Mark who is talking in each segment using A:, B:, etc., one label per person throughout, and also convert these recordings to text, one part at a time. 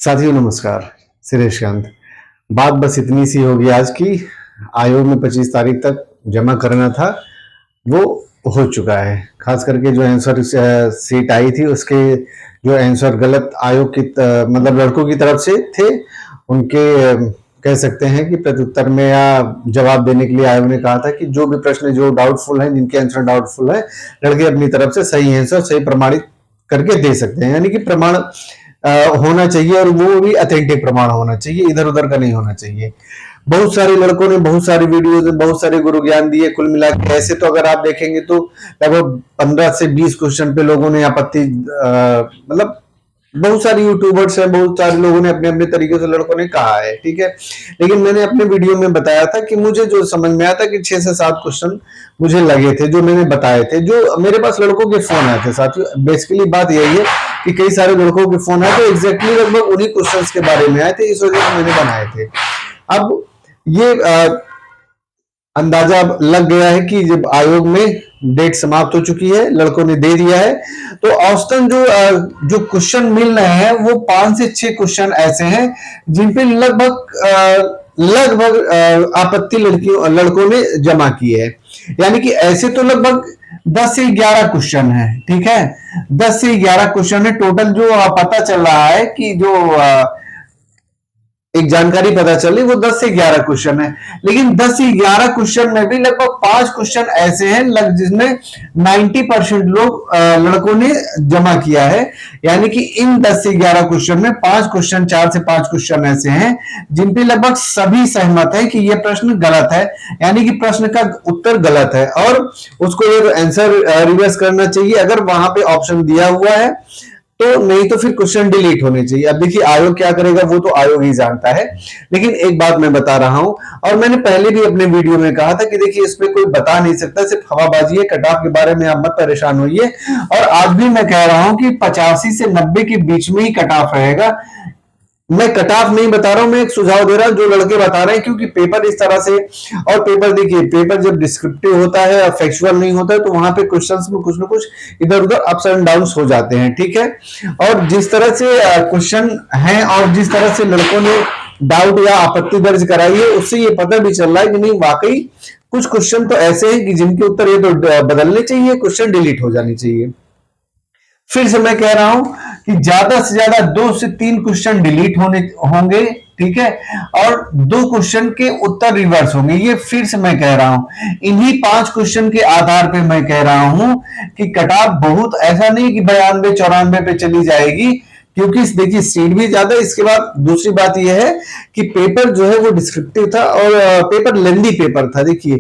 A: साथियों नमस्कार। श्रीकांत। बात बस इतनी सी होगी आज की। आयोग में 25 तारीख तक जमा करना था, वो हो चुका है। खास करके जो आंसर सीट आई थी उसके जो आंसर गलत आयोग की मतलब लड़कों की तरफ से थे, उनके कह सकते हैं कि प्रत्युत्तर में या जवाब देने के लिए आयोग ने कहा था कि जो भी प्रश्न जो डाउटफुल हैं, जिनके आंसर डाउटफुल है, लड़के अपनी तरफ से सही आंसर सही प्रमाणित करके दे सकते हैं। यानी कि प्रमाण होना चाहिए और वो भी अथेंटिक प्रमाण होना चाहिए, इधर उधर का नहीं होना चाहिए। बहुत सारे लड़कों ने बहुत सारी वीडियोज में बहुत सारे गुरु ज्ञान दिए। कुल मिला के ऐसे तो अगर आप देखेंगे तो लगभग 15 से 20 क्वेश्चन पे लोगों ने आपत्ति मतलब बहुत सारे यूट्यूबर्स हैं, बहुत सारे लोगों ने अपने अपने तरीके से लड़कों ने कहा है, ठीक है। लेकिन मैंने अपने वीडियो में बताया था कि मुझे जो समझ में आया था कि 6 से 7 क्वेश्चन मुझे लगे थे, जो मैंने बताए थे, जो मेरे पास लड़कों के फोन आए थे। साथियों बेसिकली बात यही है कि कई सारे लड़कों के फोन आए थे, एग्जैक्टली लगभग उन्हीं क्वेश्चंस के बारे में आए थे, इस वजह से मैंने बनाए थे। अब ये अंदाजा लग गया है कि जब आयोग में डेट समाप्त हो चुकी है, लड़कों ने दे दिया है, तो औसतन जो क्वेश्चन मिल रहे हैं वो 5 से 6 क्वेश्चन ऐसे हैं जिन पे लगभग आपत्ति लड़कों ने जमा की है। यानी कि ऐसे तो लगभग 10 से 11 क्वेश्चन है, ठीक है। 10 से 11 क्वेश्चन है टोटल। जो पता चल रहा है कि जो एक जानकारी पता चली वो 10 से 11 क्वेश्चन है। लेकिन 10 से 11 क्वेश्चन में भी लगभग 5 क्वेश्चन ऐसे हैं जिसमें 90% लोग लड़कों ने जमा किया है। यानी कि इन 10 से 11 क्वेश्चन में 5 क्वेश्चन, 4 से 5 क्वेश्चन ऐसे हैं जिन पे लगभग सभी सहमत है कि यह प्रश्न गलत है, यानी कि प्रश्न का उत्तर गलत है और उसको ये आंसर रिवर्स करना चाहिए अगर वहां पे ऑप्शन दिया हुआ है, तो नहीं तो फिर क्वेश्चन डिलीट होने चाहिए। अब देखिए आयोग क्या करेगा वो तो आयोग ही जानता है। लेकिन एक बात मैं बता रहा हूं, और मैंने पहले भी अपने वीडियो में कहा था कि देखिए इसमें कोई बता नहीं सकता, सिर्फ हवाबाजी है। कट ऑफ के बारे में आप मत परेशान होइए। और आज भी मैं कह रहा हूं कि 85 से 90 के बीच में ही कट ऑफ रहेगा। मैं कट ऑफ नहीं बता रहा हूं, मैं एक सुझाव दे रहा हूं जो लड़के बता रहे हैं, क्योंकि पेपर इस तरह से, और पेपर देखिए, पेपर जब डिस्क्रिप्टिव होता है और फैक्चुअल नहीं होता है तो वहां पे क्वेश्चंस में कुछ ना कुछ इधर उधर अप्स एंड डाउन्स हो जाते हैं, ठीक है। और जिस तरह से क्वेश्चन है और जिस तरह से लड़कों ने डाउट या आपत्ति दर्ज कराई है, उससे ये पता भी चल रहा है कि नहीं वाकई कुछ क्वेश्चन तो ऐसे हैं कि जिनके उत्तर ये तो बदलने चाहिए, क्वेश्चन डिलीट हो जानी चाहिए। फिर से मैं कह रहा हूं कि ज्यादा से ज्यादा 2 से 3 क्वेश्चन डिलीट होंगे, ठीक है, और 2 क्वेश्चन के उत्तर रिवर्स होंगे। ये फिर से मैं कह रहा हूं, इन्हीं 5 क्वेश्चन के आधार पे मैं कह रहा हूं कि कट ऑफ बहुत ऐसा नहीं कि 92 94 पे चली जाएगी, क्योंकि देखिए सीट भी ज्यादा। इसके बाद दूसरी बात यह है कि पेपर जो है वो डिस्क्रिप्टिव था और पेपर लेंदी पेपर था। देखिए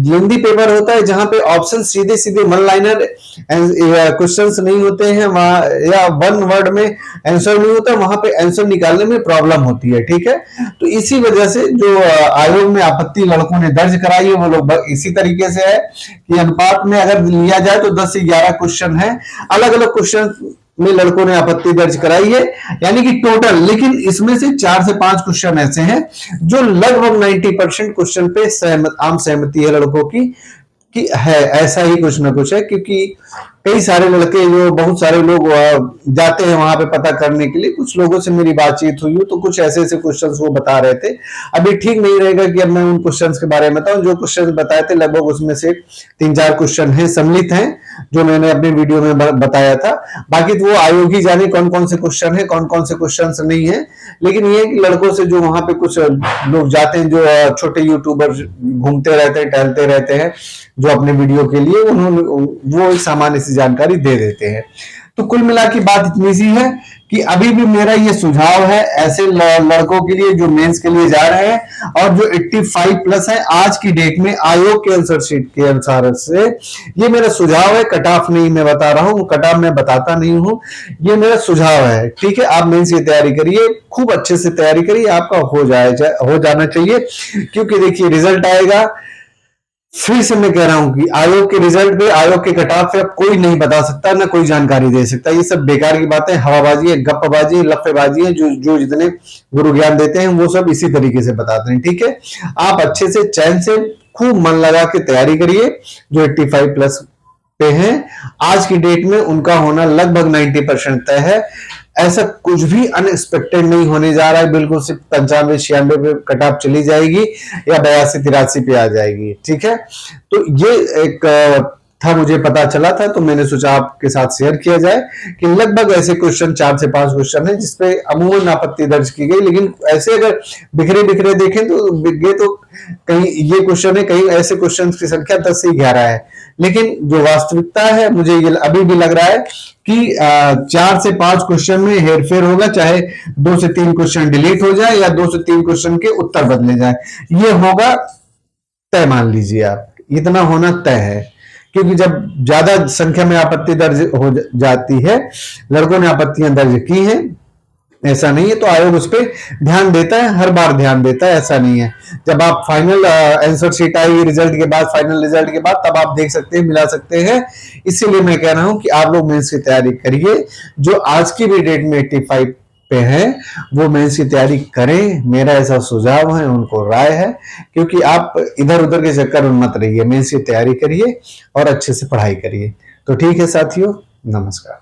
A: लेंदी पेपर होता है जहां पे ऑप्शन सीधे सीधे वन लाइनर क्वेश्चंस नहीं होते हैं वहां, या वन वर्ड में आंसर नहीं होता, वहां पे आंसर निकालने में प्रॉब्लम होती है, ठीक है। तो इसी वजह से जो आयोग में आपत्ति लड़कों ने दर्ज कराई है वो लोग इसी तरीके से है कि अनुपात में अगर लिया जाए तो 10 से 11 क्वेश्चन है, अलग अलग क्वेश्चन में लड़कों ने आपत्ति दर्ज कराई है, यानी कि टोटल। लेकिन इसमें से 4 से 5 क्वेश्चन ऐसे हैं जो लगभग 90% क्वेश्चन पे आम सहमति है लड़कों की कि है ऐसा ही कुछ ना कुछ है। क्योंकि कई सारे लड़के, जो बहुत सारे लोग जाते हैं वहां पे पता करने के लिए, कुछ लोगों से मेरी बातचीत हुई तो कुछ ऐसे ऐसे क्वेश्चंस वो बता रहे थे। अभी ठीक नहीं रहेगा कि अब मैं उन क्वेश्चंस के बारे में बताऊं। जो क्वेश्चंस बताए थे लगभग उसमें से 3-4 क्वेश्चन हैं सम्मिलित हैं जो मैंने अपने वीडियो में बताया था। बाकी तो वो आयोग ही जाने कौन कौन से क्वेश्चन है, कौन कौन से क्वेश्चन नहीं है। लेकिन ये कि लड़कों से जो वहां पे कुछ लोग जाते हैं, जो छोटे यूट्यूबर घूमते रहते हैं, टहलते रहते हैं, जो अपने वीडियो के लिए उन्होंने वो एक सामान्य सी जानकारी दे देते हैं। तो कुल मिला की बात इतनी सी है कि अभी भी मेरा ये सुझाव है ऐसे लड़कों के लिए जो मेंस के लिए जा रहे हैं और जो 85 प्लस है आज की डेट में आयोग के आंसर शीट के अनुसार से, ये मेरा सुझाव है। कट ऑफ नहीं मैं बता रहा हूं, कट ऑफ मैं बताता नहीं हूं, ये मेरा सुझाव है, ठीक है। आप मेंस की तैयारी करिए, खूब अच्छे से तैयारी करिए, आपका हो जाना चाहिए। क्योंकि देखिए रिजल्ट आएगा, फिर से मैं कह रहा हूं कि आयोग के रिजल्ट पे, आयोग के कट ऑफ पे अब कोई नहीं बता सकता, ना कोई जानकारी दे सकता। ये सब बेकार की बातें, हवाबाजी है, गप्पबाजी है, लफ्फेबाजी है। जो जितने गुरु ज्ञान देते हैं वो सब इसी तरीके से बताते हैं, ठीक है। आप अच्छे से चैन से खूब मन लगा के तैयारी करिए। जो 85 प्लस पे हैं, आज की डेट में उनका होना लगभग 90% तय है। ऐसा कुछ भी अनएक्सपेक्टेड नहीं होने जा रहा है, बिल्कुल सिर्फ 95-96 पे कट ऑफ चली जाएगी या 82-83 पे आ जाएगी। ठीक है, तो ये एक था, मुझे पता चला था तो मैंने सोचा आपके साथ शेयर किया जाए कि लगभग ऐसे क्वेश्चन 4 से 5 क्वेश्चन है जिसपे अमूमन आपत्ति दर्ज की गई, लेकिन ऐसे अगर बिखरे बिखरे देखें तो कहीं ये क्वेश्चन है, कहीं ऐसे क्वेश्चन की संख्या 10 से 11 है, लेकिन जो वास्तविकता है मुझे ये अभी भी लग रहा है कि 4 से 5 क्वेश्चन में हेरफेर होगा, चाहे 2 से 3 क्वेश्चन डिलीट हो जाए या 2 से 3 क्वेश्चन के उत्तर बदले जाए, ये होगा तय। मान लीजिए आप, इतना होना तय है, क्योंकि जब ज्यादा संख्या में आपत्ति दर्ज हो जाती है, लड़कों ने आपत्तियां दर्ज की हैं, ऐसा नहीं है, तो आयोग उस पर ध्यान देता है, हर बार ध्यान देता है, ऐसा नहीं है। जब आप फाइनल आंसर शीट आई रिजल्ट के बाद, फाइनल रिजल्ट के बाद, तब आप देख सकते हैं, मिला सकते हैं। इसीलिए मैं कह रहा हूं कि आप लोग मेंस की तैयारी करिए, जो आज की भी डेट में 85 पे हैं वो मेंस की तैयारी करें, मेरा ऐसा सुझाव है, उनको राय है, क्योंकि आप इधर उधर के चक्कर में मत रहिए, मेंस की तैयारी करिए और अच्छे से पढ़ाई करिए। तो ठीक है साथियों, नमस्कार।